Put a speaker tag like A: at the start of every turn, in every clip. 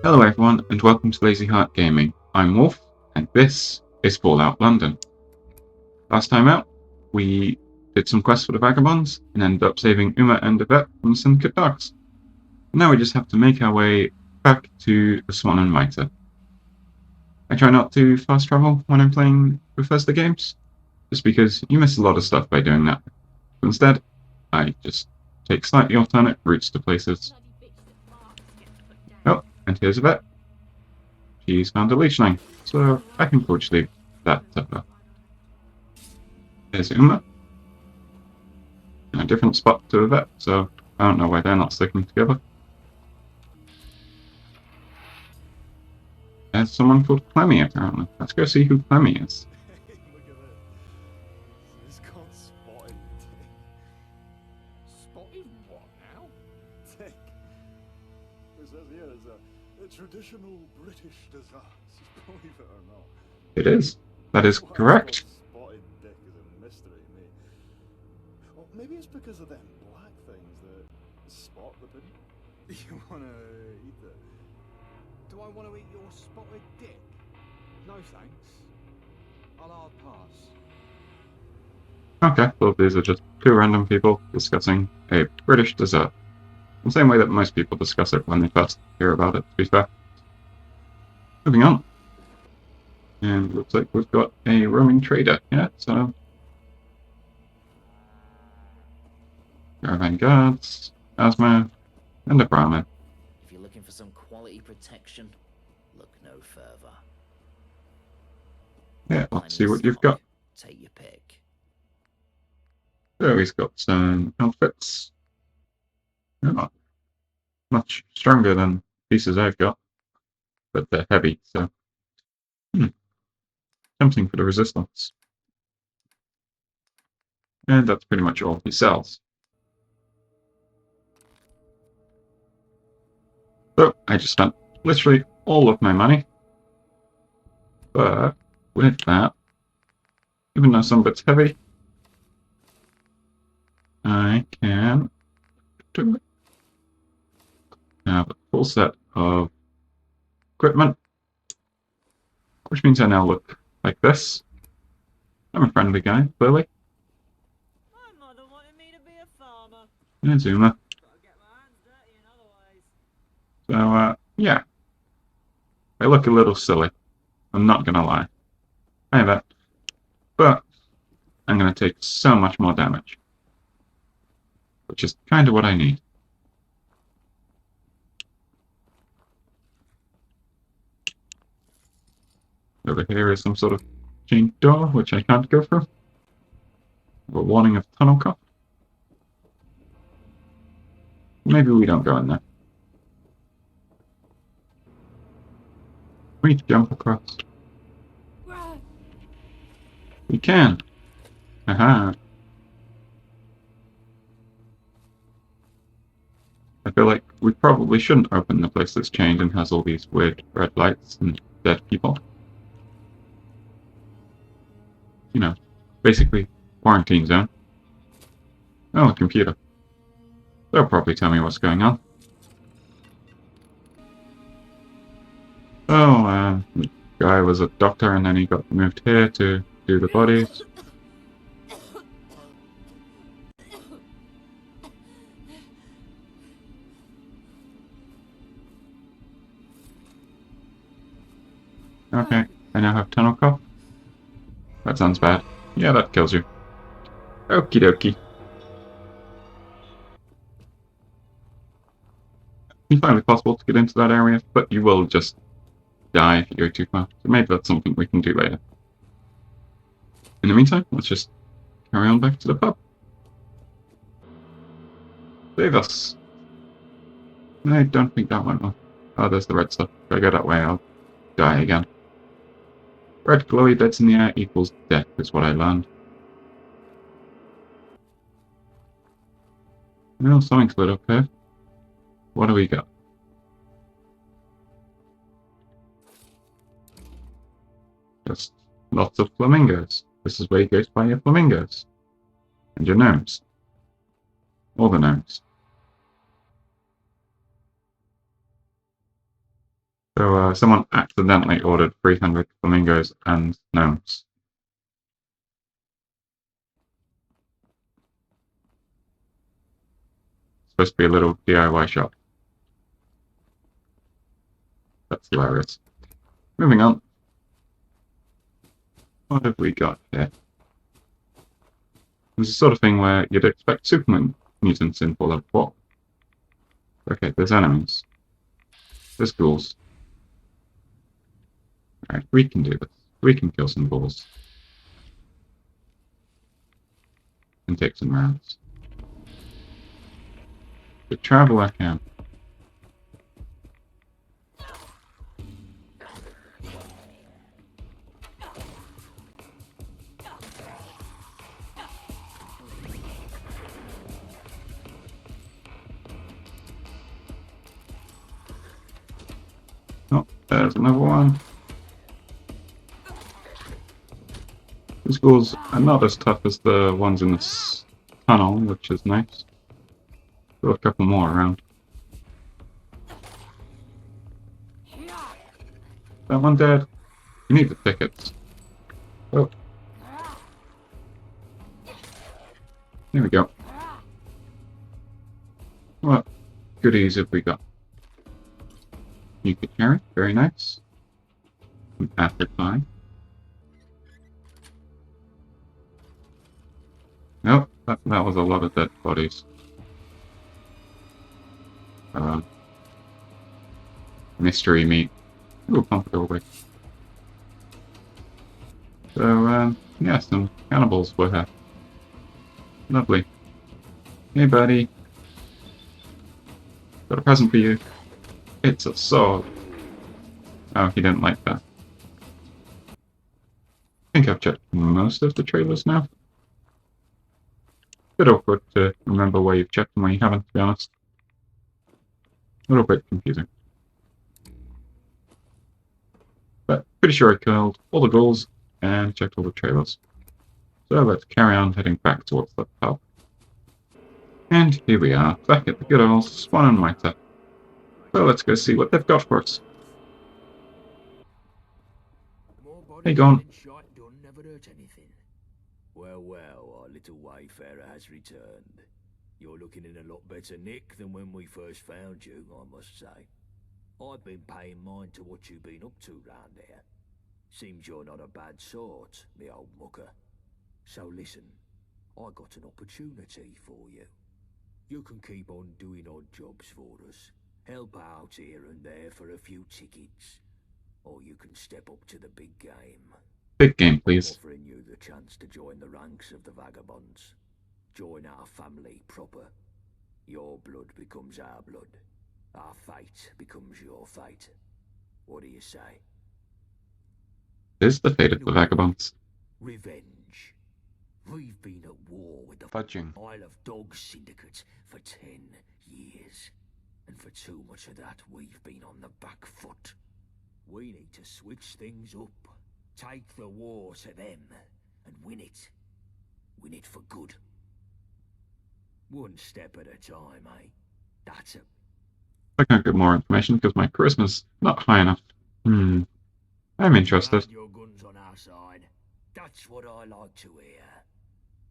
A: Hello everyone and welcome to Lazyheart Gaming. I'm Wolf and this is Fallout London. Last time out, we did some quests for the Vagabonds and ended up saving Uma and Yvette from the Syndicate docks. Now we just have to make our way back to the Swan and Mitre. I try not to fast travel when I'm playing Bethesda games, just because you miss a lot of stuff by doing that. Instead, I just take slightly alternate routes to places. Oh, and here's Yvette. She's found a leech line, so I can approach that to her. There's Uma. In a different spot to Yvette, so I don't know why they're not sticking together. There's someone called Clemmy, apparently. Let's go see who Clemmy is.
B: Hey, look at this. It's called spotted dick. Spotted what now? Dick. It says here is a traditional British dessert, believe it or not.
A: It is. That is correct.
B: Spotted dick is a mystery to me. Well, maybe it's because of them black things that spot the pudding. You wanna eat it?
C: Do I want to eat your spotted dick? No thanks. I'll hard pass.
A: Okay, well these are just two random people discussing a British dessert. The same way that most people discuss it when they first hear about it, to be fair. Moving on. And looks like we've got a roaming trader here, so... Caravan guards, Asthma, and a Brahmin.
D: If you're looking for some quality protection, look no further.
A: Yeah, let's see what you've got.
D: Take your pick.
A: So he's got some outfits. They're not much stronger than pieces I've got, but they're heavy, so something for the resistance. And that's pretty much all he sells. So I just spent literally all of my money. But with that, even though some of it's heavy, I can have a full set of equipment, which means I now look like this. I'm a friendly guy, clearly.
E: My mother wanted me to be a farmer.
A: And Zuma.
E: Gotta get my hands dirty in other ways.
A: So, yeah. I look a little silly. I'm not gonna lie. I have that. But I'm gonna take so much more damage. Which is kind of what I need. Over here is some sort of chain door, which I can't go through. A warning of tunnel cop. Maybe we don't go in there. We jump across. We can. Aha. I feel like we probably shouldn't open the place that's chained and has all these weird red lights and dead people. You know, basically quarantine zone. Oh, a computer. They'll probably tell me what's going on. Oh, the guy was a doctor and then he got moved here to do the bodies. Okay, I now have tunnel cough. That sounds bad. Yeah, that kills you. Okie dokie. It's entirely possible to get into that area, but you will just die if you go too far. So maybe that's something we can do later. In the meantime, let's just carry on back to the pub. Save us. I don't think that went well. Oh, there's the red stuff. If I go that way, I'll die again. Red glowy bits in the air equals death, is what I learned. Well, something's lit up here. What do we got? Just lots of flamingos. This is where you go to buy your flamingos. And your gnomes. All the gnomes. So someone accidentally ordered 300 flamingos and gnomes. Supposed to be a little DIY shop. That's hilarious. Moving on. What have we got here? It's the sort of thing where you'd expect super mutants in Fallout 4. Okay, there's enemies. There's ghouls. Alright, we can do this. We can kill some ghouls. And take some rounds. The Traveler Camp. Oh, there's another one. These ghouls are not as tough as the ones in this tunnel, which is nice. Got a couple more around. That one dead. You need the tickets. Oh. There we go. What goodies have we got? You could carry. Very nice. Some apple pie. Nope, that was a lot of dead bodies. Mystery meat. Ooh, pump it away. So, yeah, some cannibals were here. Lovely. Hey, buddy. Got a present for you. It's a sword. Oh, he didn't like that. I think I've checked most of the trailers now. Bit awkward to remember where you've checked and where you haven't, to be honest. A little bit confusing. But pretty sure I killed all the ghouls and checked all the trailers. So let's carry on heading back towards the pub. And here we are, back at the good old Swan and Mitre. So let's go see what they've got for us. Hey, gone.
F: Never hurt anything. Well, well, our little wayfarer has returned. You're looking in a lot better nick than when we first found you, I must say. I've been paying mind to what you've been up to round here. Seems you're not a bad sort, me old mucker. So listen, I got an opportunity for you. You can keep on doing odd jobs for us, help out here and there for a few tickets, or you can step up to the big game.
A: Big game, please.
F: Offering you the chance to join the ranks of the Vagabonds. Join our family proper. Your blood becomes our blood. Our fate becomes your fate. What do you say?
A: Is the fate of the Vagabonds.
F: Revenge. We've been at war with the
A: Fudging.
F: Isle of Dogs Syndicate for 10 years. And for too much of that, we've been on the back foot. We need to switch things up. Take the war to them and win it. Win it for good. One step at a time, eh? That's it.
A: I can't get more information because my charisma's not high enough. I'm interested.
F: Your guns on our side. That's what I like to hear.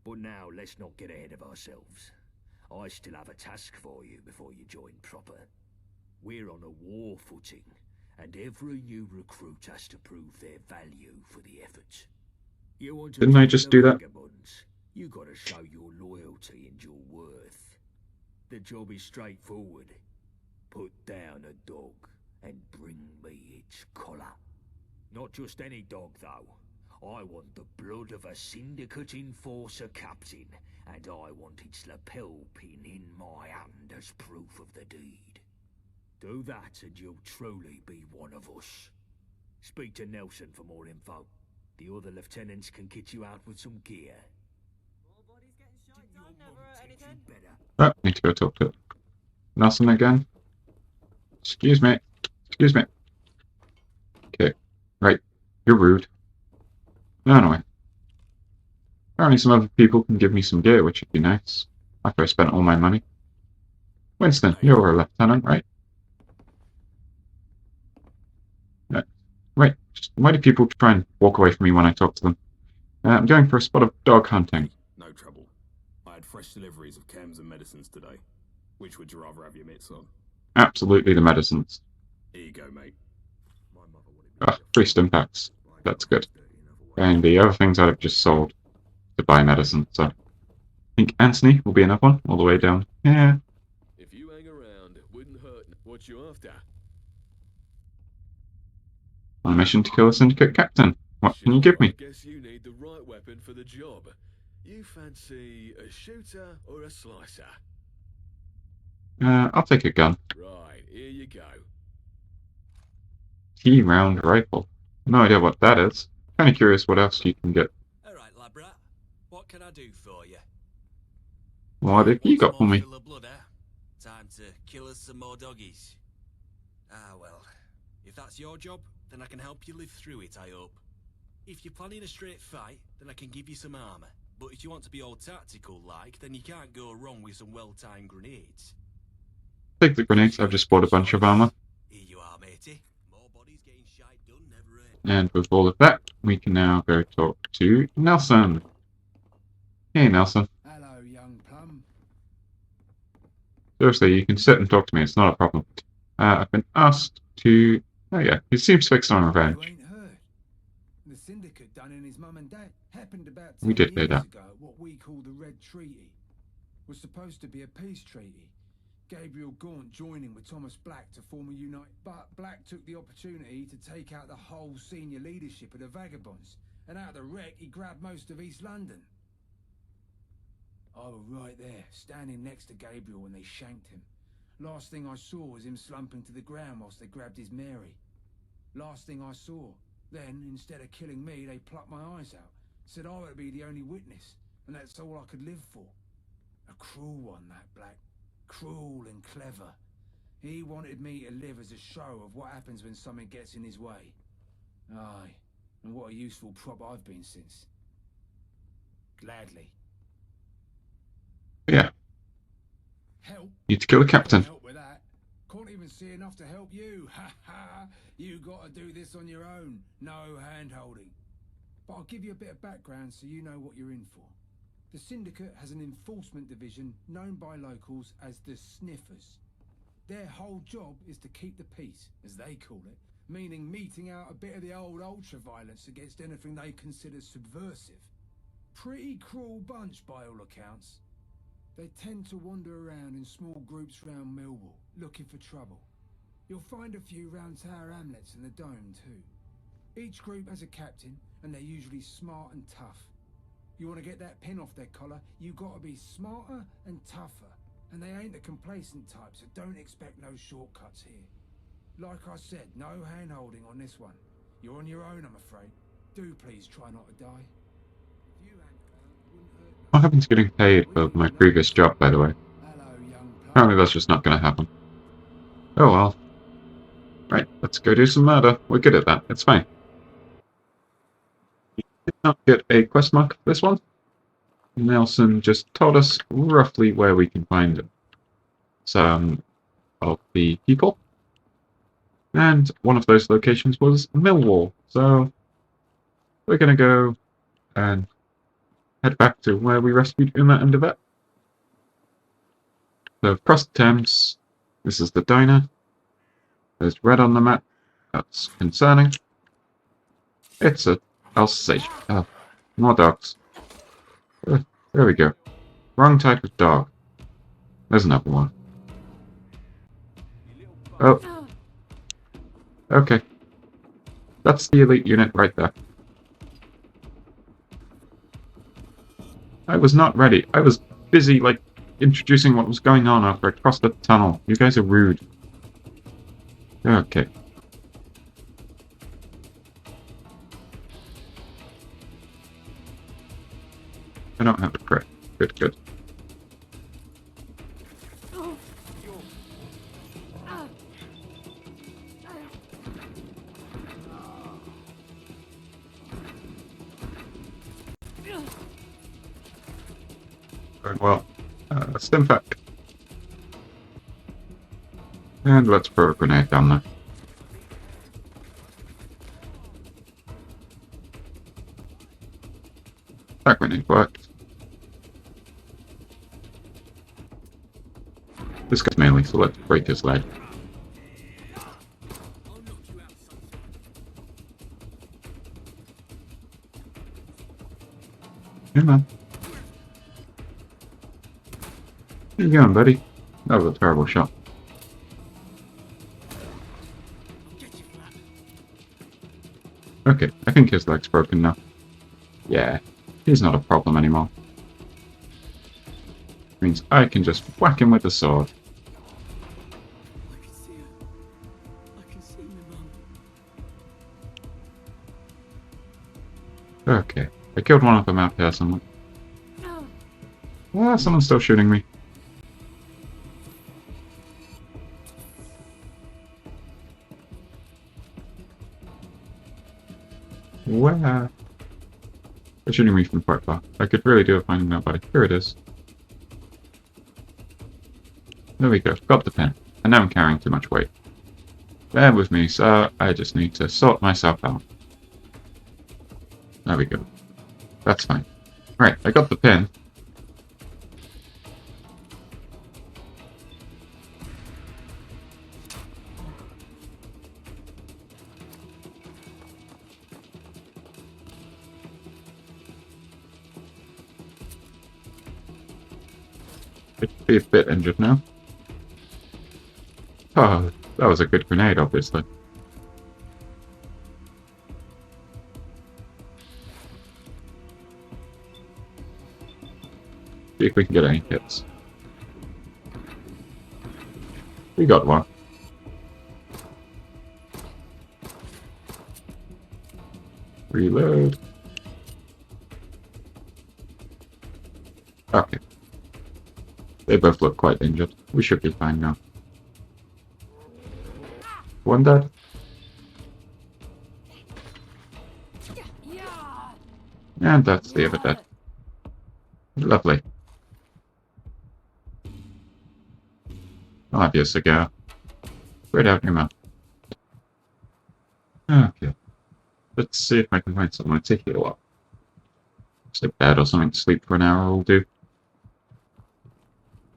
F: But now let's not get ahead of ourselves. I still have a task for you before you join proper. We're on a war footing, and every new recruit has to prove their value for the effort. You want to
A: Didn't I just do that?
F: Vagabonds, you gotta show your loyalty and your worth. The job is straightforward. Put down a dog and bring me its collar. Not just any dog, though. I want the blood of a Syndicate Enforcer captain, and I want its lapel pin in my hand as proof of the deed. Do that and you'll truly be one of us. Speak to Nelson for more info. The other lieutenants can kit you out with some gear.
E: More bodies getting shot down, never hurt anything.
A: Oh, need to go talk to Nelson again. Excuse me. Excuse me. Okay. Right. You're rude. Anyway. Apparently some other people can give me some gear, which would be nice. After I spent all my money. Winston, you're a lieutenant, right? Right, why do people try and walk away from me when I talk to them? I'm going for a spot of dog hunting.
G: No trouble. I had fresh deliveries of chems and medicines today. Which would you rather have your mitts on?
A: Absolutely the medicines.
G: Here you go, mate.
A: Ah, 3 stim packs. That's good. And the other things I've just sold to buy medicine, so I think Anthony will be another one all the way down. Yeah.
H: If you hang around, it wouldn't hurt. What you after?
A: On a mission to kill a Syndicate captain. What can you give me?
H: I guess you need the right weapon for the job. You fancy a shooter or a slicer?
A: I'll take a gun.
H: Right, here you go.
A: T-round rifle. No idea what that is. Kind of curious what else you can get.
I: Alright, Labrat. What can I do for you?
A: What have you got for me?
I: Blood, eh? Time to kill us some more doggies. Ah, well. If that's your job, then I can help you live through it, I hope. If you're planning a straight fight, then I can give you some armor. But if you want to be all tactical-like, then you can't go wrong with some well-timed grenades.
A: Take the grenades, I've just bought a bunch of armor.
I: Here you are, matey. More bodies getting shite done, never end.
A: And with all of that, we can now go talk to Nelson. Hey, Nelson.
C: Hello, young plum.
A: Seriously, you can sit and talk to me, it's not a problem. I've been asked to... Oh yeah, he seems fixed on
C: You
A: revenge.
C: ain't heard. The Syndicate done in his mum and dad happened about
A: We
C: 10
A: did say
C: years
A: that.
C: ago at what we call the Red Treaty. Was supposed to be a peace treaty. Gabriel Gaunt joining with Thomas Black to form a unite, but Black took the opportunity to take out the whole senior leadership of the Vagabonds, and out of the wreck he grabbed most of East London. I was right there, standing next to Gabriel when they shanked him. Last thing I saw was him slumping to the ground whilst they grabbed his Mary. Last thing I saw. Then, instead of killing me, they plucked my eyes out, said I would be the only witness, and that's all I could live for. A cruel one, that Black. Cruel and clever. He wanted me to live as a show of what happens when something gets in his way. Aye, and what a useful prop I've been since. Gladly.
A: Yeah,
C: Help?
A: need to kill the captain.
C: Help with that. Can't even see enough to help you. Ha ha! You gotta do this on your own. No hand-holding. But I'll give you a bit of background so you know what you're in for. The Syndicate has an enforcement division known by locals as the Sniffers. Their whole job is to keep the peace, as they call it, meaning meting out a bit of the old ultra-violence against anything they consider subversive. Pretty cruel bunch by all accounts. They tend to wander around in small groups round Millwall, looking for trouble. You'll find a few round Tower Hamlets and the Dome too. Each group has a captain, and they're usually smart and tough. You want to get that pin off their collar, you gotta be smarter and tougher. And they ain't the complacent type, so don't expect no shortcuts here. Like I said, no hand-holding on this one. You're on your own, I'm afraid. Do please try not to die. If you hadn't gone, it wouldn't hurt no.
A: What happened to getting paid for my previous job, by the way?
C: Hello, young plum.
A: Apparently that's just not going to happen. Oh well. Right, let's go do some murder. We're good at that, it's fine. Did not get a quest mark for this one. Nelson just told us roughly where we can find some of the people. And one of those locations was Millwall. So we're going to go and head back to where we rescued Uma and Yvette. So across the Thames, this is the diner. There's red on the map. That's concerning. It's a Alsatian. Oh, more dogs. There we go. Wrong type of dog. There's another one. Oh. Okay. That's the elite unit right there. I was not ready. I was busy, like, introducing what was going on after I crossed the tunnel. You guys are rude. Okay. I don't have a crit. Good, good. Very well. Stim pack. And let's throw a grenade down there. That grenade worked. This guy's melee, so let's break his leg. Come on. Where you going, buddy? That was a terrible shot. Okay, I think his leg's broken now. Yeah, he's not a problem anymore. Means I can just whack him with the sword.
F: I can see her. I can see my mum.
A: Okay, I killed one of them out there somewhere. Ah, someone's still shooting me. Where? They're shooting me from quite far. I could really do with finding that body. Here it is. There we go. Got the pin. And now I'm carrying too much weight. Bear with me, sir. I just need to sort myself out. There we go. That's fine. Right, I got the pin. Could be a bit injured now. Oh, that was a good grenade, obviously. See if we can get any hits. We got one. Reload. Okay. They both look quite injured. We should be fine now. One dead. And that's the other dead. Lovely. I'll have you a cigar. Right out your mouth. Okay. Let's see if I can find somewhere to heal up. Just a bed or something to sleep for an hour will do.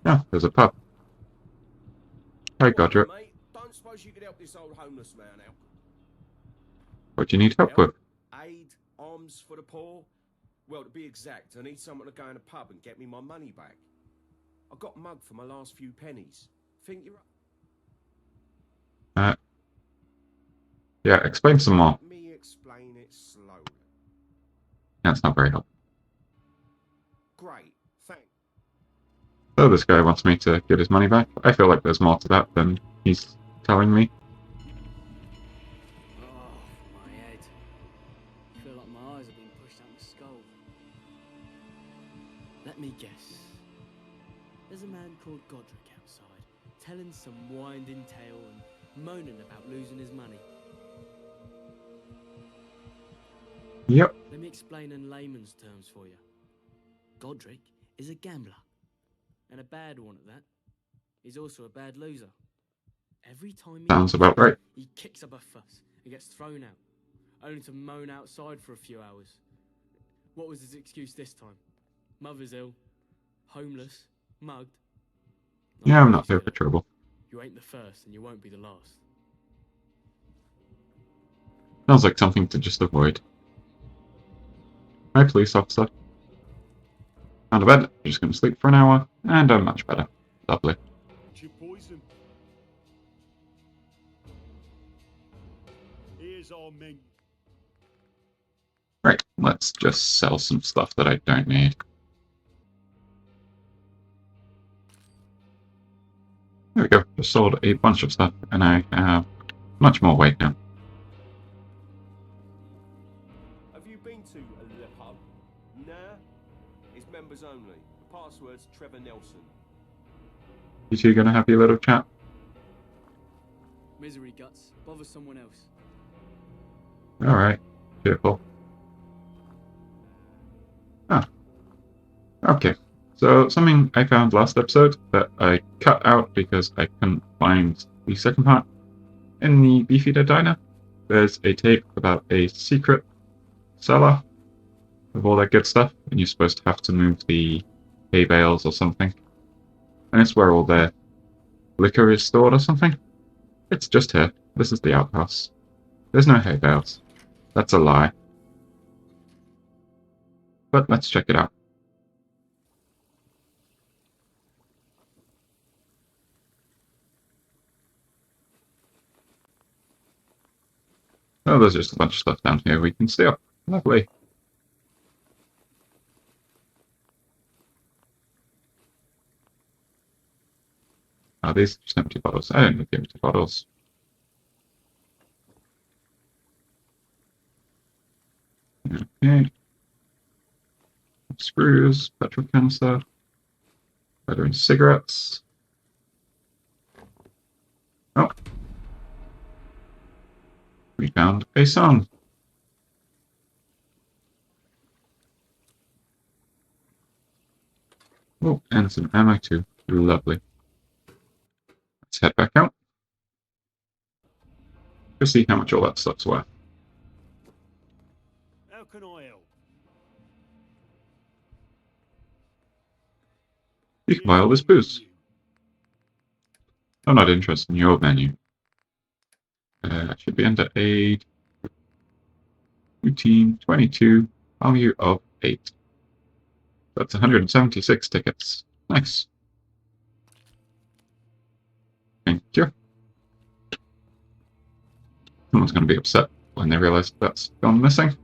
A: Oh, there's a pub. Hi, Godric.
J: Mate, don't suppose you could help this old homeless man out?
A: What do you need help with?
J: Aid, alms for the poor? Well, to be exact, I need someone to go in a pub and get me my money back. I got mugged for my last few pennies. Think you're up?
A: Yeah, explain some more.
J: Let me explain it slowly.
A: That's not very helpful.
J: Great, thanks.
A: So this guy wants me to get his money back. I feel like there's more to that than he's telling me.
K: Oh, my head. I feel like my eyes are being pushed out my skull. Let me guess. There's a man called Godric outside, telling some winding tale and moaning about losing his money.
A: Yep.
K: Let me explain in layman's terms for you. Godric is a gambler. And a bad one at that. He's also a bad loser. Every time
A: Sounds about right.
K: He kicks up a fuss and gets thrown out, only to moan outside for a few hours. What was his excuse this time? Mother's ill, homeless, mugged.
A: Yeah, I'm not here for trouble.
K: You ain't the first and you won't be the last.
A: Sounds like something to just avoid. Hi, police officer. Found a bed. I'm just going to sleep for an hour, and I'm much better. Lovely.
B: Poison. Here's our men.
A: Right, let's just sell some stuff that I don't need. There we go. Just sold a bunch of stuff, and I have much more weight now.
J: Have you been to a pub? Nah. It's members only. The password's Trevor Nelson.
A: You two gonna have your little chat?
K: Misery guts. Bother someone else.
A: Alright. Beautiful. Ah. Okay. So, something I found last episode that I cut out because I couldn't find the second part. In the Beefeater Diner, there's a tape about a secret cellar of all that good stuff, and you're supposed to have to move the hay bales or something. And it's where all their liquor is stored or something. It's just here. This is the outhouse. There's no hay bales. That's a lie. But let's check it out. Oh, there's just a bunch of stuff down here we can steal. Lovely. Are these just empty bottles? I don't need the empty bottles. Okay. Screws, petrol canister, veteran cigarettes. Oh. We found a song. Oh, and some ammo too. Lovely. Let's head back out. Go see how much all that stuff's worth.
B: How can I help?
A: You can buy all this booze. I'm not interested in your menu. Should be under aid. Routine 22, value of 8. That's 176 tickets. Nice. Thank you. Someone's going to be upset when they realize that's gone missing.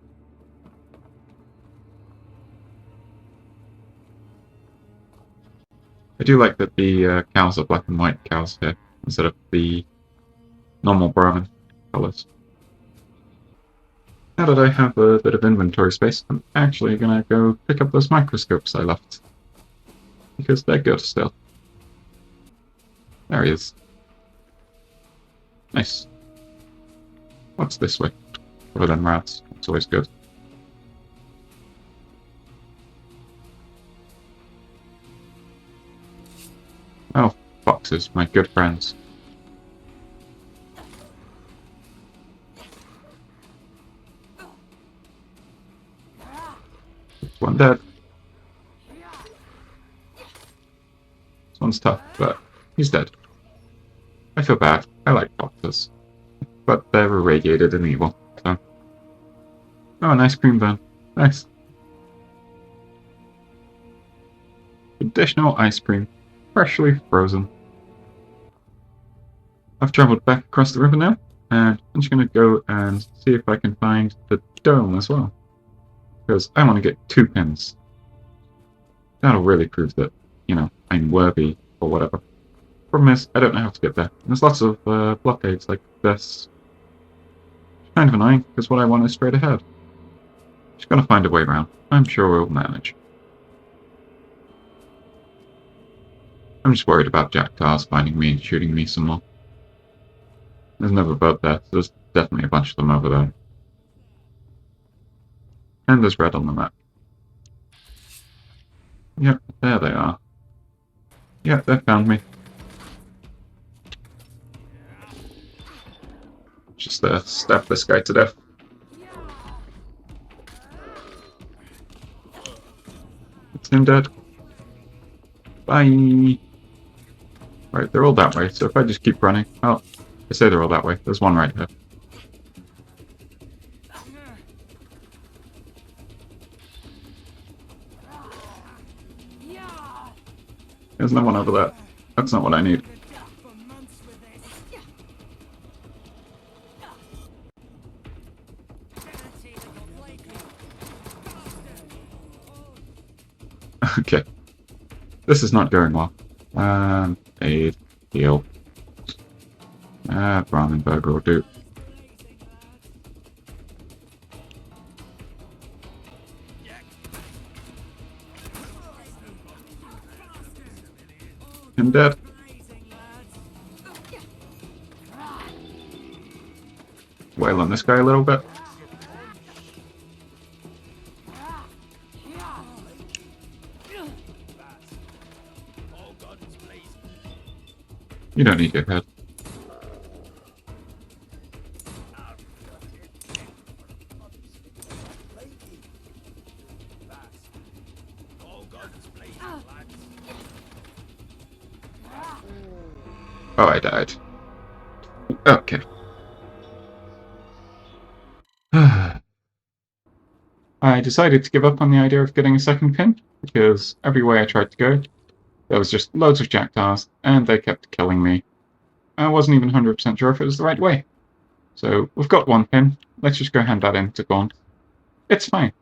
A: I do like that the cows are black and white cows here, instead of the normal Brahmin colours. Now that I have a bit of inventory space, I'm actually going to go pick up those microscopes I left. Because they're good still. There he is. Nice. What's this way? Other than rats. It's always good. Oh, foxes, my good friends. One dead. This one's tough, but he's dead. I feel bad. I like foxes. But they're irradiated and evil, so... Oh, an ice cream van. Nice. Traditional ice cream. Freshly frozen. I've travelled back across the river now, and I'm just going to go and see if I can find the dome as well. Because I want to get 2 pins. That'll really prove that, you know, I'm worthy or whatever. Problem is, I don't know how to get there. And there's lots of blockades like this. It's kind of annoying, because what I want is straight ahead. Just gotta find a way around. I'm sure we'll manage. I'm just worried about jackdaws finding me and shooting me some more. There's another boat there, so there's definitely a bunch of them over there. And there's red on the map. Yep, there they are. Yep, they found me. Just stab this guy to death. It's him dead. Bye! Right, they're all that way, so if I just keep running... Oh, I say they're all that way. There's one right here. There's no one over there. That's not what I need. Okay. This is not going well. Aid. Heal. Ramen burger will do. I'm dead. Wail on this guy a little bit. You don't need your head. Oh, I died. Okay. I decided to give up on the idea of getting a second pin, because every way I tried to go, there was just loads of jackdaws, and they kept killing me. I wasn't even 100% sure if it was the right way. So, we've got one pin, let's just go hand that in to Gaunt. It's fine.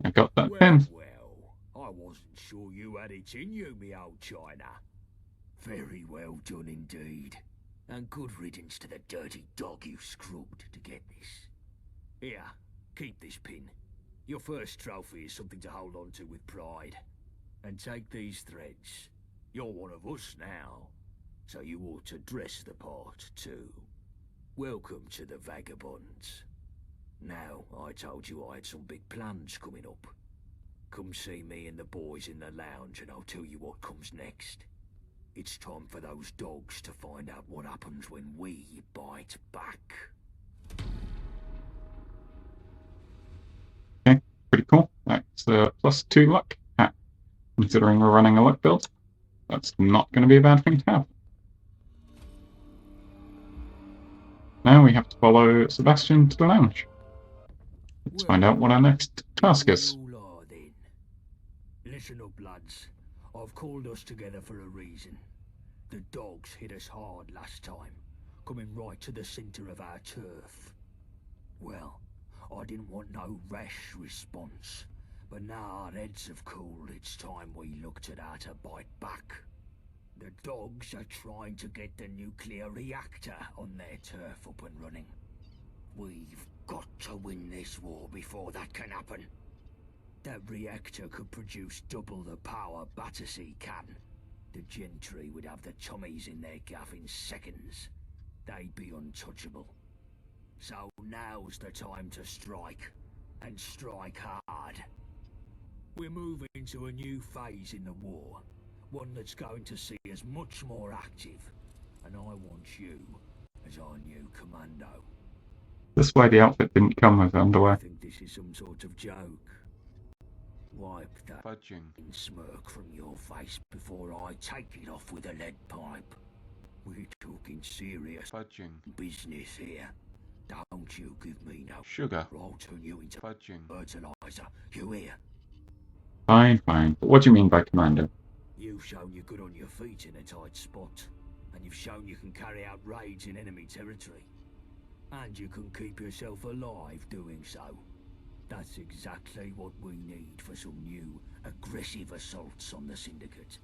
A: I got that pin.
F: Well, I wasn't sure you had it in you, me old China. Very well done indeed. And good riddance to the dirty dog you scrubbed to get this. Here, keep this pin. Your first trophy is something to hold on to with pride. And take these threads. You're one of us now, so you ought to dress the part too. Welcome to the Vagabonds. Now, I told you I had some big plans coming up. Come see me and the boys in the lounge and I'll tell you what comes next. It's time for those dogs to find out what happens when we bite back.
A: Okay, pretty cool. That's +2 luck. Considering we're running a luck build, that's not going to be a bad thing to have. Now we have to follow Sebastian to the lounge. Let's find out what our next task is.
F: Listen up, lads. I've called us together for a reason. The dogs hit us hard last time, coming right to the centre of our turf. Well, I didn't want no rash response, but now our heads have cooled, it's time we looked at how to bite back. The dogs are trying to get the nuclear reactor on their turf up and running. We've got to win this war before that can happen. That reactor could produce double the power Battersea can. The gentry would have the tummies in their gaff in seconds. They'd be untouchable. So now's the time to strike, and strike hard. We're moving into a new phase in the war, one that's going to see us much more active, and I want you as our new commando.
A: That's why the outfit didn't come with underwear.
F: I think this is some sort of joke. Wipe that smirk from your face before I take it off with a lead pipe. We're talking serious business here. Don't you give me no
A: sugar.
F: Or I'll turn you into fertilizer. You hear?
A: Fine, fine. But what do you mean by commando?
F: You've shown you're good on your feet in a tight spot, and you've shown you can carry out raids in enemy territory. And you can keep yourself alive doing so. That's exactly what we need for some new, aggressive assaults on the Syndicate.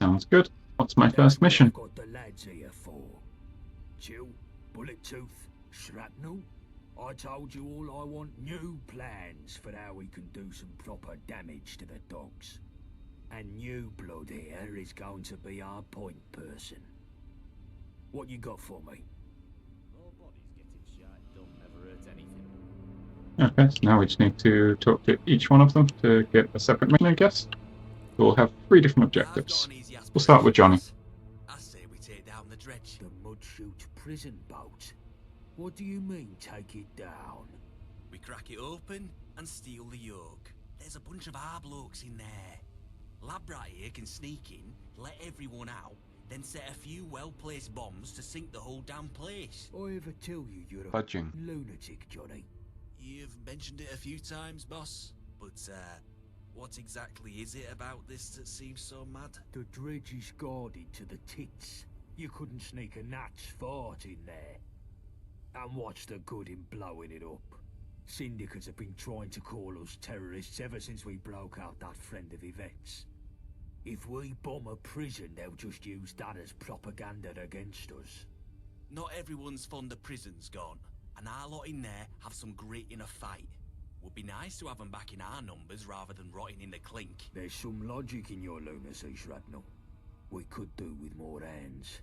A: Sounds good. What's my first mission?
F: I've got the lads here for. Chill, bullet tooth, shrapnel. I told you all I want new plans for how we can do some proper damage to the dogs. And new blood here is going to be our point person. What you got for me?
A: Okay, so now we just need to talk to each one of them to get a separate mission, I guess. We'll have 3 different objectives. We'll start with Johnny.
I: I say we take down the dredge.
F: The Mudchute prison boat? What do you mean, take it down?
I: We crack it open and steal the yoke. There's a bunch of our blokes in there. Labrat here can sneak in, let everyone out, then set a few well-placed bombs to sink the whole damn place.
F: I ever tell you you're a lunatic, Johnny?
I: You've mentioned it a few times, boss. But, what exactly is it about this that seems so mad?
F: The dredge is guarded to the tits. You couldn't sneak a gnat's fart in there. And what's the good in blowing it up? Syndicates have been trying to call us terrorists ever since we broke out that friend of Yvette's. If we bomb a prison, they'll just use that as propaganda against us.
I: Not everyone's fond of prisons, gone. And our lot in there have some grit in a fight. Would be nice to have them back in our numbers rather than rotting in the clink.
F: There's some logic in your lunacy, Shrapnel. We could do with more hands,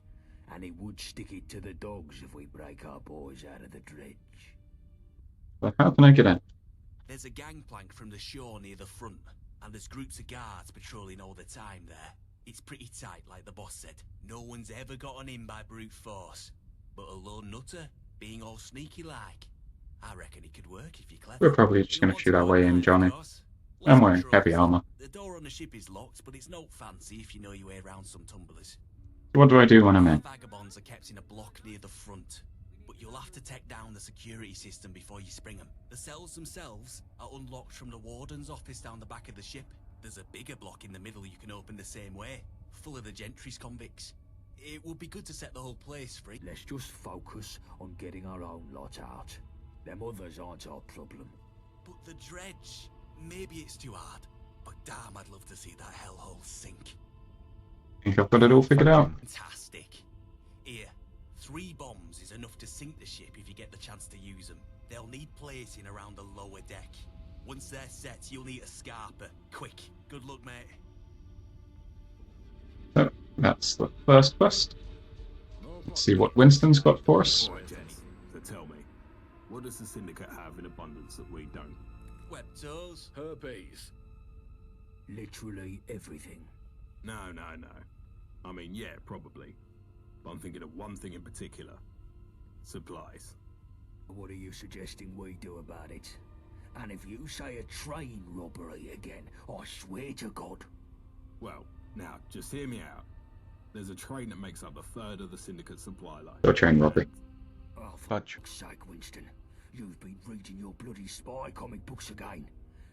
F: and it would stick it to the dogs if we break our boys out of the dredge.
A: But how can I get in?
I: There's a gangplank from the shore near the front, and there's groups of guards patrolling all the time there. It's pretty tight, like the boss said. No one's ever gotten in by brute force. But a lone nutter, being all sneaky like, I reckon it could work if you're clever.
A: We're probably just going to shoot our way in, Johnny. I'm
I: Less
A: wearing heavy
I: controls.
A: armor.
I: The door on the ship is locked, but it's not fancy if you know your way around some tumblers.
A: What do I do when I'm
I: Our
A: in?
I: vagabonds are kept in a block near the front, but you'll have to take down the security system before you spring them. The cells themselves are unlocked from the warden's office down the back of the ship. There's a bigger block in the middle you can open the same way, full of the gentry's convicts. It would be good to set the whole place free.
F: Let's just focus on getting our own lot out. Them others aren't our problem.
I: But the dredge, maybe it's too hard, but damn, I'd love to see that hellhole sink.
A: Think I've got it all figured out.
I: Fantastic. Here, 3 bombs is enough to sink the ship if you get the chance to use them. They'll need placing around the lower deck. Once they're set, you'll need a scarper. Quick. Good luck, mate.
A: So, that's the first quest. Let's see what Winston's got for us.
G: Alright, Jess, so tell me, what does the Syndicate have in abundance that we don't?
I: Webtos.
H: Herpes.
F: Literally everything.
G: No. I mean, yeah, probably. But I'm thinking of one thing in particular. Supplies.
F: What are you suggesting we do about it? And if you say a train robbery again, I swear to God.
G: Well, now, just hear me out. There's a train that makes up a third of the Syndicate supply line.
A: Your train robbery.
F: Oh, for
A: Fudge.
F: fuck's sake, Winston. You've been reading your bloody spy comic books again.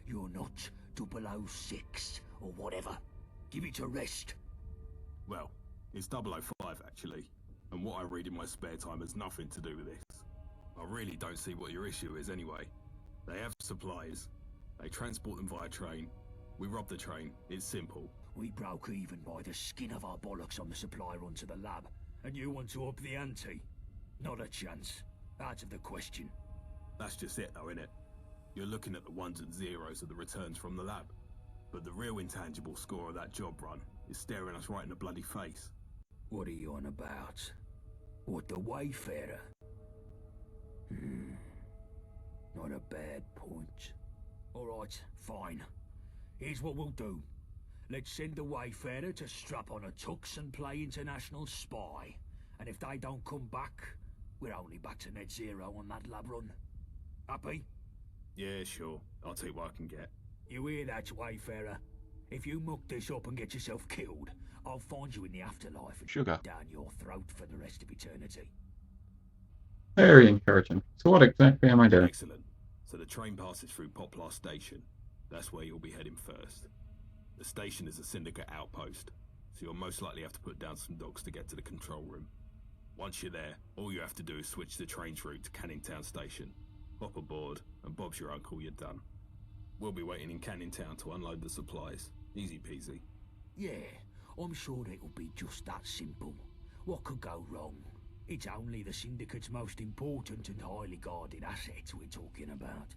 F: You're not 006 or whatever. Give it a rest.
G: Well, it's 005 actually, and what I read in my spare time has nothing to do with this. I really don't see what your issue is anyway. They have supplies, they transport them via train, we rob the train, it's simple.
F: We broke even by the skin of our bollocks on the supply run to the lab, and you want to up the ante? Not a chance. Out of the question.
G: That's just it though, innit? You're looking at the ones and zeros of the returns from the lab. But the real intangible score of that job run is staring us right in the bloody face.
F: What are you on about? What, the Wayfarer? Not a bad point. Alright, fine. Here's what we'll do. Let's send the Wayfarer to strap on a tux and play international spy. And if they don't come back, we're only back to net zero on that lab run. Happy?
G: Yeah, sure. I'll take what I can get.
F: You hear that, Wayfarer? If you muck this up and get yourself killed, I'll find you in the afterlife and
A: Sugar.
F: down your throat for the rest of eternity.
A: Very encouraging. So what exactly am I doing?
G: Excellent. So the train passes through Poplar Station. That's where you'll be heading first. The station is a Syndicate outpost, so you'll most likely have to put down some dogs to get to the control room. Once you're there, all you have to do is switch the train's route to Canning Town Station. Hop aboard, and Bob's your uncle, you're done. We'll be waiting in Canning Town to unload the supplies. Easy peasy.
F: Yeah, I'm sure it'll be just that simple. What could go wrong? It's only the Syndicate's most important and highly guarded assets we're talking about.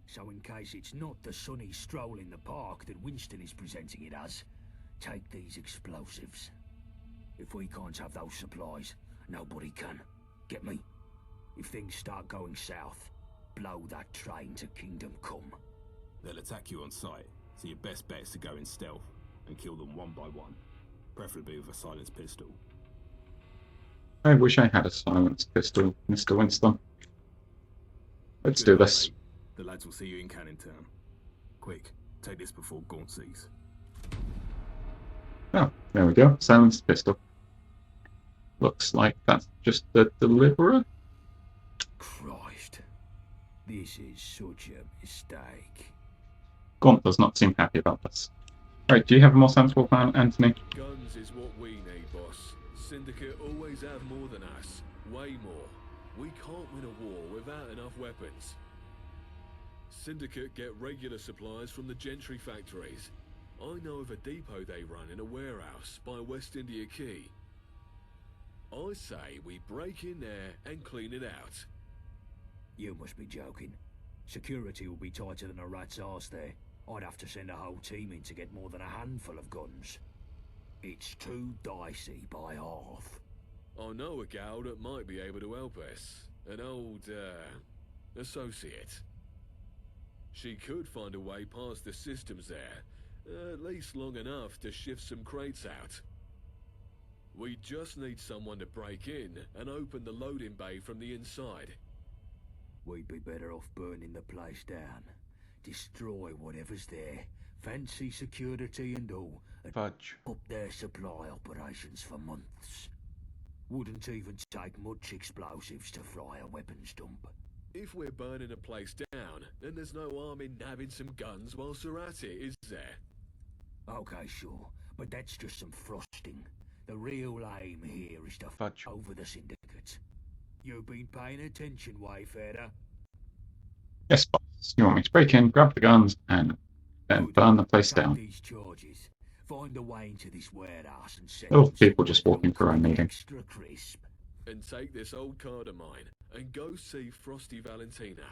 F: So in case it's not the sunny stroll in the park that Winston is presenting it as, take these explosives. If we can't have those supplies, nobody can. Get me? If things start going south, blow that train to Kingdom Come.
G: They'll attack you on sight, so your best bet is to go in stealth and kill them one by one, preferably with a silenced pistol.
A: I wish I had a silenced pistol, Mr. Winston. Let's do this.
G: The lads will see you in Canning Town. Quick, take this before Gaunt sees.
A: Oh, there we go. Silenced pistol. Looks like that's just the deliverer.
F: Christ. This is such a mistake.
A: Gaunt does not seem happy about this. Right, do you have a more sensible plan, Anthony?
H: Guns is what we need, boss. Syndicate always have more than us. Way more. We can't win a war without enough weapons. Syndicate get regular supplies from the gentry factories. I know of a depot they run in a warehouse by West India Quay. I say we break in there and clean it out.
F: You must be joking. Security will be tighter than a rat's arse there. I'd have to send a whole team in to get more than a handful of guns. It's too dicey by half.
H: I know a gal that might be able to help us. An old, associate. She could find a way past the systems there, at least long enough to shift some crates out. We just need someone to break in and open the loading bay from the inside.
F: We'd be better off burning the place down. destroy whatever's there. Fancy security and all. And
A: Fudge.
F: up their supply operations for months. Wouldn't even take much explosives to fry a weapons dump.
H: If we're burning a place down, then there's no harm in nabbing some guns whilst we're at it, is there?
F: Okay, sure, but that's just some frosting. The real aim here is to
A: Fudge.
F: over the Syndicate. You've been paying attention, Wayfarer?
A: Yes, boss. You want me to break in, grab the guns, and then burn the place
F: Take
A: down.
F: these charges. Find a way into this warehouse and set
A: Little
F: up
A: people
F: somewhere
A: just walking
F: that'll
A: through a
F: keep it
A: meeting.
F: extra crisp.
H: And take this old card of mine and go see Frosty Valentina.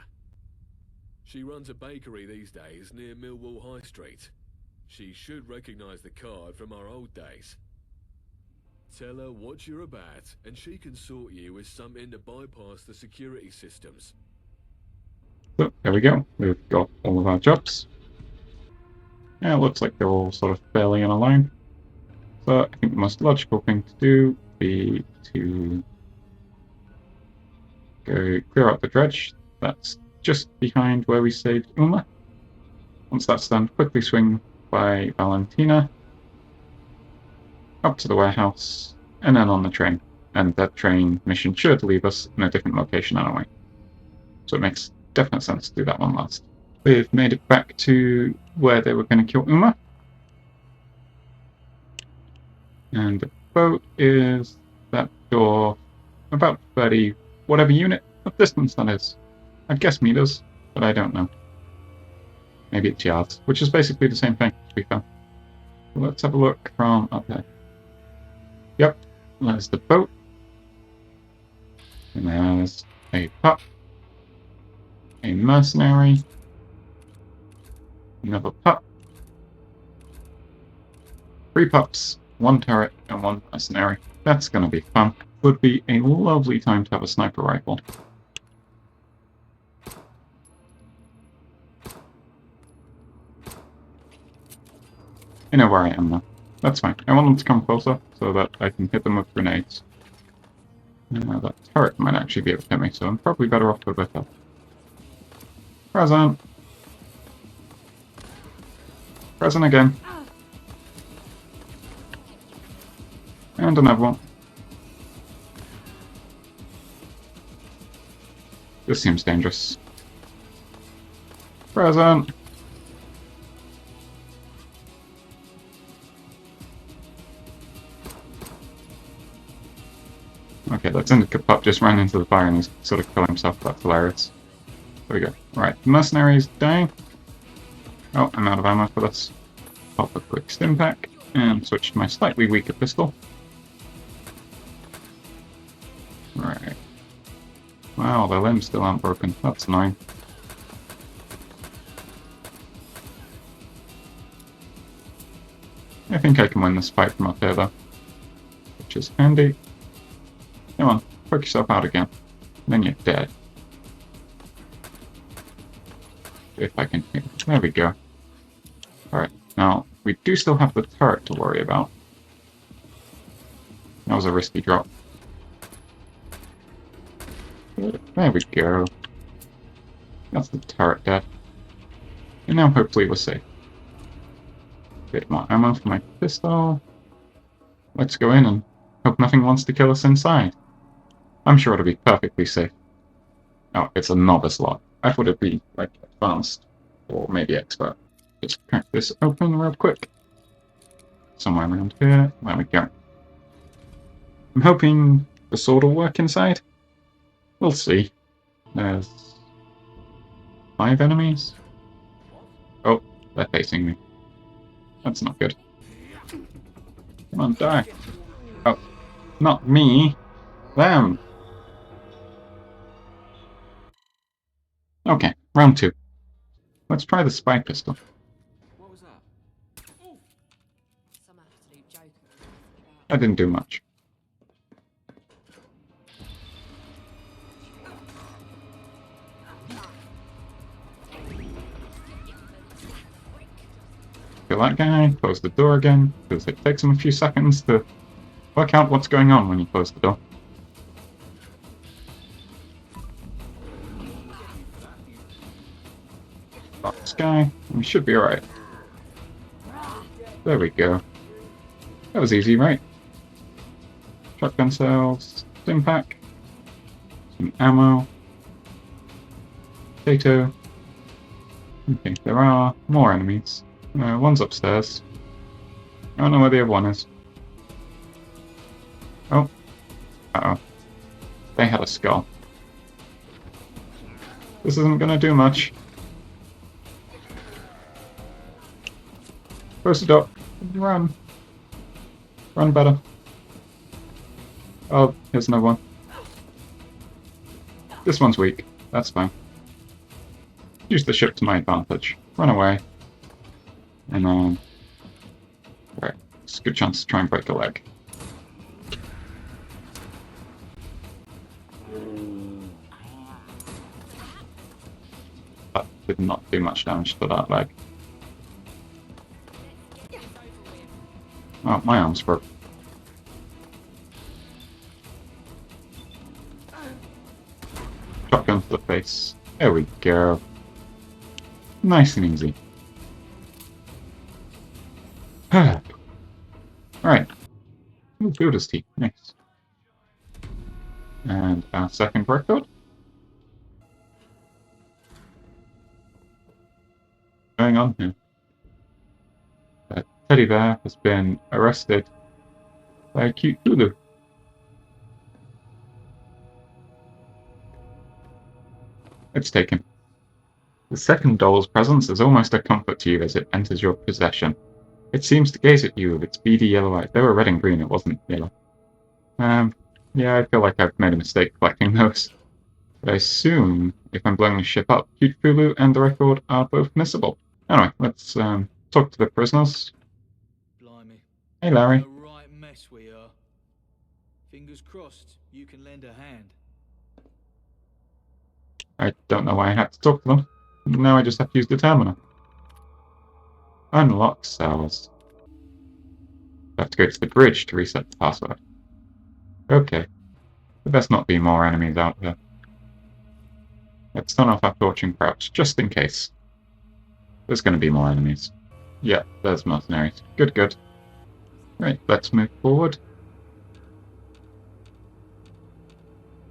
H: She runs a bakery these days near Millwall High Street. She should recognise the card from our old days. Tell her what you're about, and she can sort you with something to bypass the security systems.
A: So, there we go. We've got all of our jobs. Yeah, it looks like they're all sort of fairly in a line. So, I think the most logical thing to do would be to go clear out the dredge. That's just behind where we saved Uma. Once that's done, quickly swing by Valentina, up to the warehouse, and then on the train. And that train mission should leave us in a different location anyway. So it makes definite sense to do that one last. We've made it back to where they were going to kill Uma. And the boat is that door, about 30, whatever unit of distance that is. I'd guess meters, but I don't know. Maybe it's yards, which is basically the same thing, to be fair. So let's have a look from up there. Yep, there's the boat. And there's a pup. A mercenary. Another pup. 3 pups, 1 turret, and 1 mercenary. That's gonna be fun. Would be a lovely time to have a sniper rifle. I know where I am now. That's fine. I want them to come closer so that I can hit them with grenades. That turret might actually be able to hit me, so I'm probably better off with a present. Present again. And another one. This seems dangerous. Present. Okay, that Syndicate pup just ran into the fire and he's sort of killed himself. That's hilarious. There we go. Right, the mercenary's dying. Oh, I'm out of ammo for this. Pop a quick stim pack and switch to my slightly weaker pistol. Right. Wow, their limbs still aren't broken. That's annoying. I think I can win this fight from up here though, which is handy. Come on, poke yourself out again. And then you're dead. If I can hit. There we go. Alright, now we do still have the turret to worry about. That was a risky drop. There we go. That's the turret dead. And now hopefully we're safe. Bit more ammo for my pistol. Let's go in and hope nothing wants to kill us inside. I'm sure it'll be perfectly safe. Oh, it's a novice lot. I thought it'd be, like, advanced. Or maybe expert. Let's crack this open real quick. Somewhere around here. There we go. I'm hoping the sword will work inside. We'll see. There's 5 enemies. Oh, they're facing me. That's not good. Come on, die. Oh, not me. Them. Okay, round 2. Let's try the spy pistol.
K: What was that?
L: Some absolute joker.
A: That didn't do much. Kill that guy, close the door again, because it takes him a few seconds to work out what's going on when you close the door. this guy. We should be alright. There we go. That was easy, right? Shotgun cells, stim pack, some ammo, potato. Okay, there are more enemies. One's upstairs. I don't know where the other one is. Oh. Uh-oh. They had a skull. This isn't gonna do much. Post it up. Run. Run better. Oh, here's another one. This one's weak. That's fine. Use the ship to my advantage. Run away. And then... Right. It's a good chance to try and break a leg. That did not do much damage to that leg. Oh, my arm's broke. Shotgun to the face. There we go. Nice and easy. Right. Ooh, Builder's Tea. Nice. And our second record. What's going on here? A teddy bear has been arrested by a cute Lulu. Let's take him. The second doll's presence is almost a comfort to you as it enters your possession. It seems to gaze at you with its beady yellow eyes. They were red and green, it wasn't yellow. Yeah, I feel like I've made a mistake collecting those. But I assume, if I'm blowing the ship up, Cute Fulu and the record are both missable. Anyway, let's talk to the prisoners.
M: Blimey.
A: Hey, Larry.
M: A right mess we are. Fingers crossed, you can lend a hand.
A: I don't know why I had to talk to them. Now I just have to use the terminal. Unlock cells. I have to go to the bridge to reset the password. Okay. There best not be more enemies out there. Let's turn off our torching crouch, just in case. There's going to be more enemies. Yeah, there's mercenaries. Good, good. Right, let's move forward.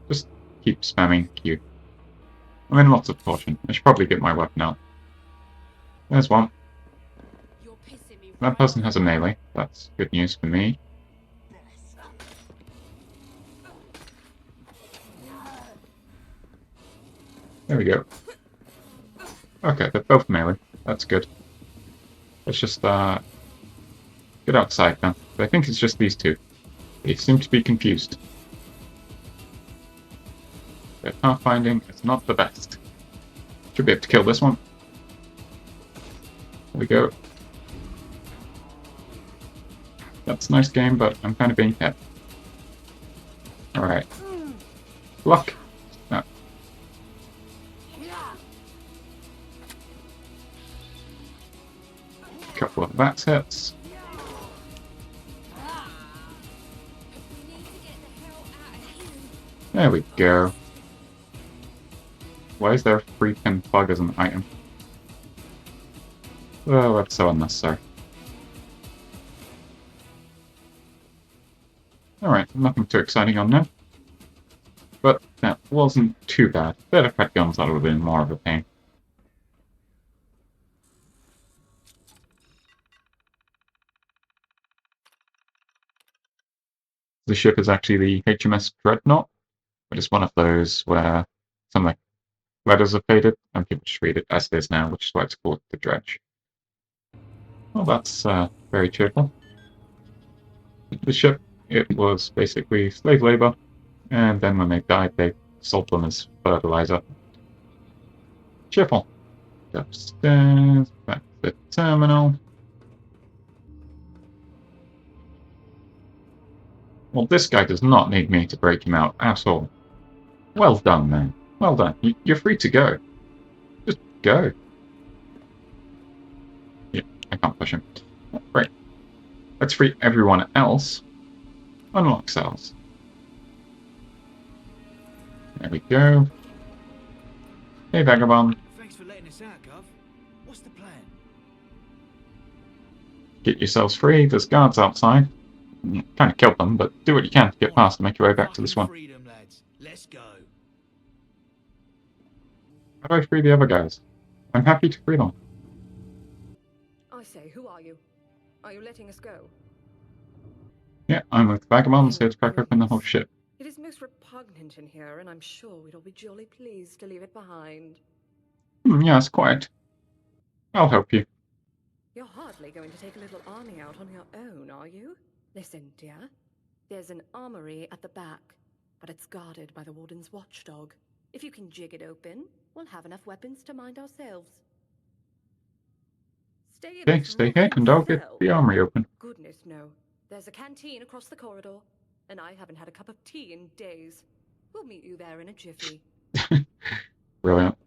A: Just keep spamming Q. I'm in lots of torsion. I should probably get my weapon out. There's one. That person has a melee. That's good news for me. There we go. Okay, they're both melee. That's good. Let's just get outside now. But I think it's just these two. They seem to be confused. Their pathfinding is not the best. Should be able to kill this one. There we go. That's a nice game, but I'm kind of being kept. Alright. Block! No. Couple of that hits. There we go. Why is there a freaking plug as an item? Oh, that's so unnecessary. Alright, nothing too exciting on there. But that wasn't too bad. If they'd have had guns, that would have been more of a pain. The ship is actually the HMS Dreadnought, but it's one of those where some of the letters are faded, and people just read it as it is now, which is why it's called the Dredge. Well, that's very cheerful. The ship, it was basically slave labor, and then when they died, they sold them as fertilizer. Cheerful. Upstairs, back to the terminal. Well, this guy does not need me to break him out at all. Well done, man. Well done. You're free to go. Just go. Yeah, I can't push him. Right. Let's free everyone else. Unlock cells. There we go. Hey, Vagabond.
M: Thanks for letting us out, Gov. What's the plan?
A: Get yourselves free. There's guards outside. Kind of kill them, but do what you can to get past and make your way back to this one.
M: Freedom, lads. Let's go.
A: How do I free the other guys? I'm happy to free them.
L: I say, who are you? Are you letting us go?
A: Yeah, I'm with Vagabonds here to crack open the whole ship.
L: It is most repugnant in here, and I'm sure we'd all be jolly pleased to leave it behind.
A: Yes, quite. I'll help you.
L: You're hardly going to take a little army out on your own, are you? Listen, dear. There's an armory at the back, but it's guarded by the Warden's watchdog. If you can jig it open, we'll have enough weapons to mind ourselves.
A: Okay, stay here and I'll get the armory open.
L: Goodness, no. There's a canteen across the corridor, and I haven't had a cup of tea in days. We'll meet you there in a jiffy.
A: Brilliant.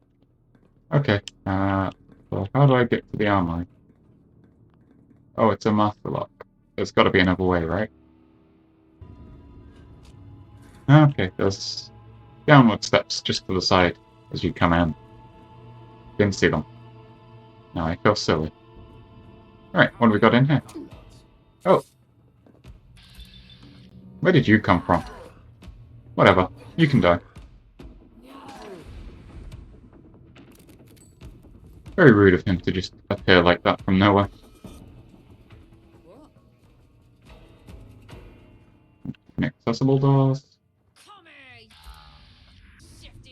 A: Okay, well, how do I get to the armory? Oh, it's a master lock. There's got to be another way, right? Okay, there's downward steps just to the side as you come in. Didn't see them. Now I feel silly. Alright, what do we got in here? Oh. Where did you come from? Whatever, you can die. Very rude of him to just appear like that from nowhere. Inaccessible doors.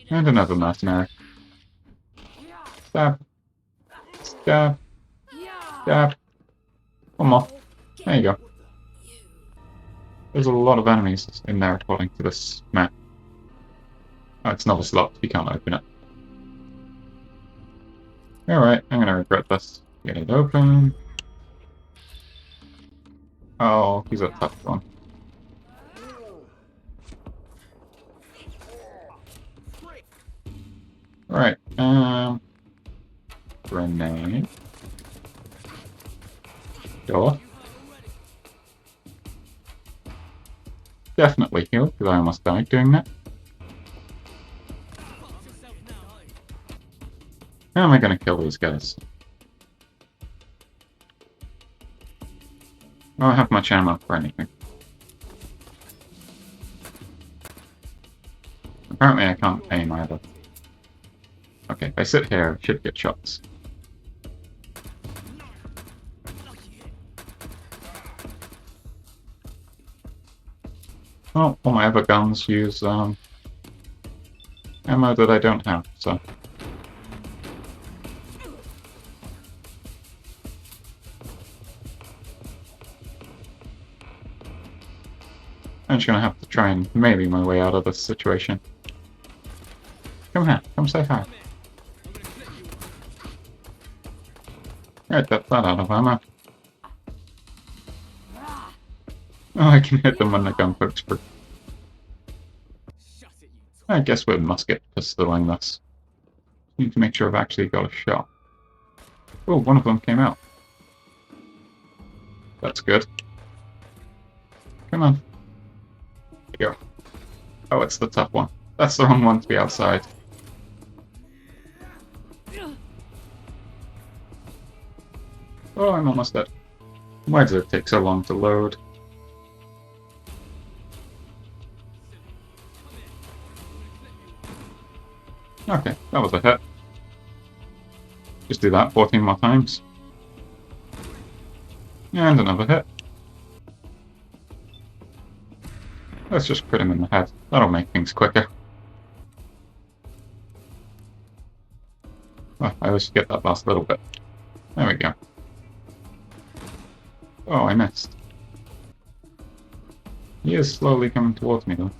A: And another mercenary. Stab. Stab. Stab. One more. There you go. There's a lot of enemies in there according to this map. Oh, it's not a locked. You can't open it. Alright, I'm gonna regret this. Get it open. Oh, he's a tough one. Right, grenade. Door. Definitely heal, because I almost died doing that. How am I going to kill these guys? I don't have much ammo for anything. Apparently I can't aim either. Okay, if I sit here, I should get shots. Oh, all my other guns use ammo that I don't have, so... I'm just gonna have to try and melee my way out of this situation. Come here, come say hi. Right, that's that out of ammo. Oh, I can hit them when the gun pokes through. I guess we must get pistoling this. Need to make sure I've actually got a shot. Oh, one of them came out. That's good. Come on. There you go. Oh, it's the tough one. That's the wrong one to be outside. Oh, I'm almost dead. Why does it take so long to load? Okay, that was a hit. Just do that 14 more times. And another hit. Let's just put him in the head. That'll make things quicker. Oh, I always get that last little bit. There we go. Oh, I missed. He is slowly coming towards me, though.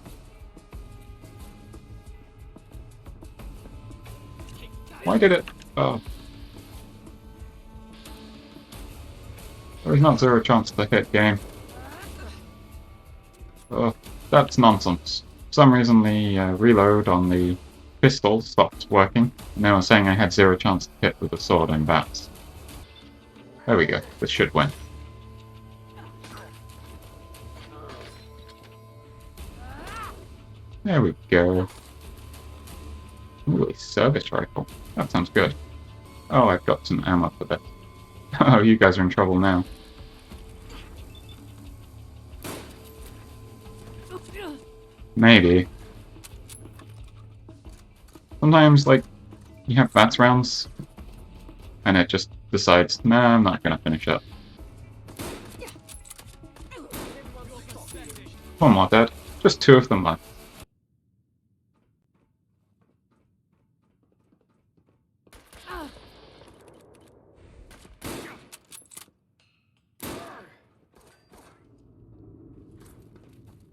A: Why did it... Oh. There is not zero chance to hit, game. Oh, that's nonsense. For some reason the reload on the pistol stopped working, and they were saying I had zero chance to hit with the sword and bats. There we go. This should win. There we go. Ooh, a service rifle. That sounds good. Oh, I've got some ammo for this. Oh, you guys are in trouble now. Maybe. Sometimes, like, you have bats rounds, and it just decides, nah, I'm not gonna finish up. One more dead. Just 2 of them left.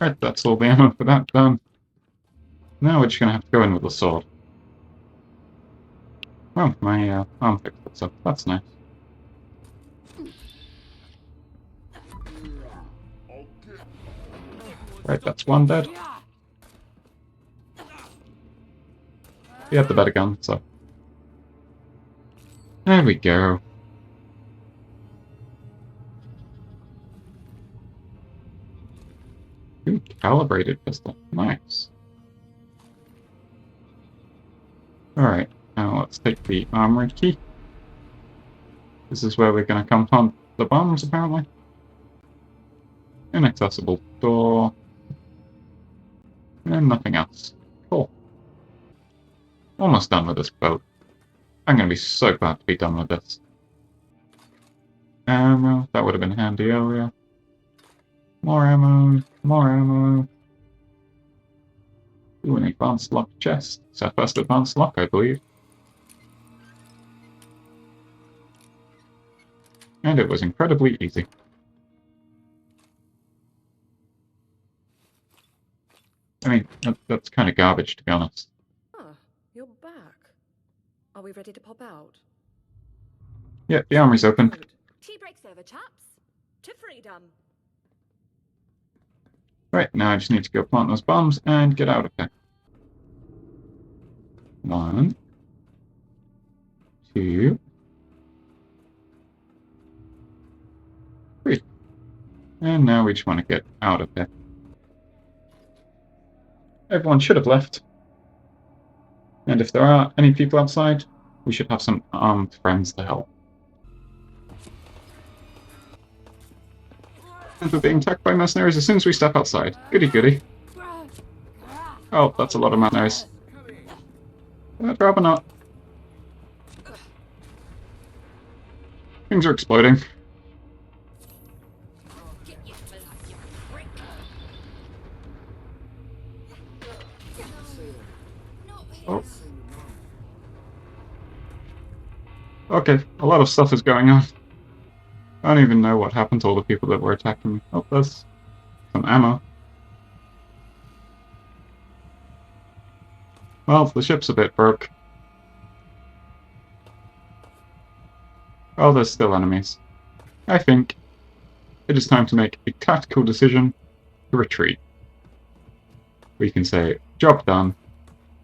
A: Right, that's all the ammo for that done. Now we're just gonna have to go in with the sword. Oh, my arm picked this up. That's nice. Right, that's 1 dead. He had the better gun, so... There we go. Ooh, calibrated pistol. Nice. Alright, now let's take the armory key. This is where we're going to come on the bombs, apparently. Inaccessible door. And nothing else. Cool. Almost done with this boat. I'm going to be so glad to be done with this. Ammo, that would have been handy earlier. More ammo, more ammo. Ooh, an advanced lock chest. It's our first advanced lock, I believe. And it was incredibly easy. I mean, that's kind of garbage, to be honest.
L: Ah, you're back. Are we ready to pop out?
A: Yeah, the armory's open.
L: Good. Tea breaks over, chaps. To freedom.
A: Right, now I just need to go plant those bombs and get out of here. 1, 2, 3. And now we just want to get out of here. Everyone should have left. And if there are any people outside, we should have some armed friends to help. And we're being attacked by mercenaries as soon as we step outside. Goody goody. Oh, that's a lot of mercenaries. Drop or not. Things are exploding. Oh. Okay, a lot of stuff is going on. I don't even know what happened to all the people that were attacking me. Oh, there's some ammo. Well, the ship's a bit broke. Oh, there's still enemies. I think it is time to make a tactical decision to retreat. We can say, job done.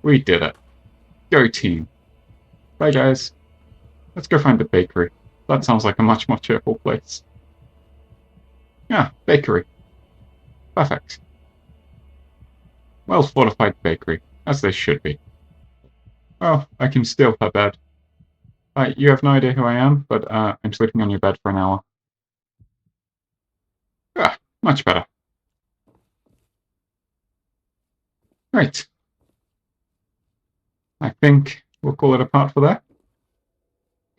A: We did it. Go team. Bye guys. Let's go find the bakery. That sounds like a much more cheerful place. Yeah, bakery. Perfect. Well fortified bakery, as they should be. Oh, I can steal her bed. You have no idea who I am, but I'm sleeping on your bed for an hour. Ah, much better. Right. I think we'll call it a part for there.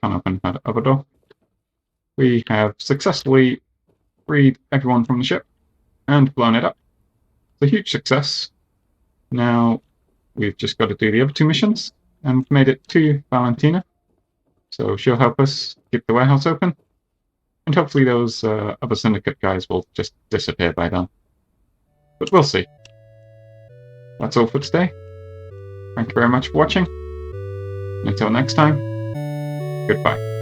A: Can't open that other door. We have successfully freed everyone from the ship and blown it up. It's a huge success. Now we've just got to do the other 2 missions and made it to Valentina. So she'll help us keep the warehouse open. And hopefully those other Syndicate guys will just disappear by then. But we'll see. That's all for today. Thank you very much for watching. Until next time, goodbye.